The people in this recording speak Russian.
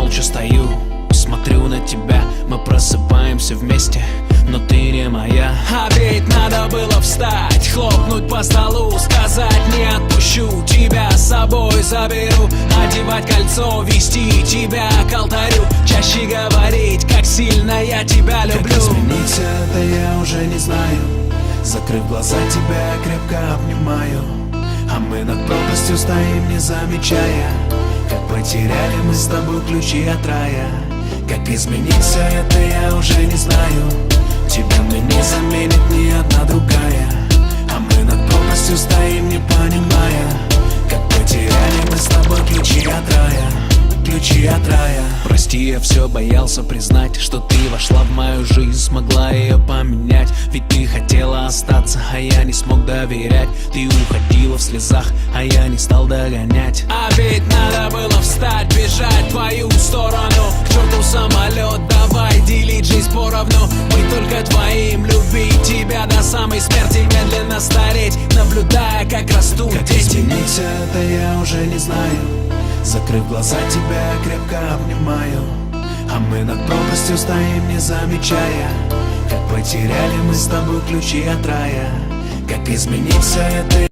молча стою, смотрю на тебя. Мы просыпаемся вместе, но ты не моя. А ведь надо было встать, хлопнуть по столу, сказать: не отпущу, тебя с собой заберу. Одевать кольцо, вести тебя к алтарю, чаще говорить, как сильно я тебя люблю. Как изменить это я уже не знаю. Закрыв глаза, тебя крепко обнимаю. А мы над пропастью стоим, не замечая, как потеряли мы с тобой ключи от рая. Как изменить все это я уже не знаю. Тебя мне не заменит ни одна другая. А мы над пропастью стоим, не понимая, как потеряли мы с тобой ключи от рая. Ключи от рая. Прости, я все боялся признать, что ты вошла в мою жизнь, смогла ее поменять. Ведь ты хотела остаться, а я не смог доверять. Ты уходила в слезах, а я не стал догонять. А ведь надо было встать, бежать в твою сторону. К черту самолет, давай делить жизнь поровну. Быть только твоим, любить тебя до самой смерти, медленно стареть, наблюдая, как растут как дети. изменить это я уже не знаю. Закрыв глаза, тебя крепко обнимаю. А мы над пропастью стоим, не замечая, как потеряли мы с тобой ключи от рая. Как изменить все это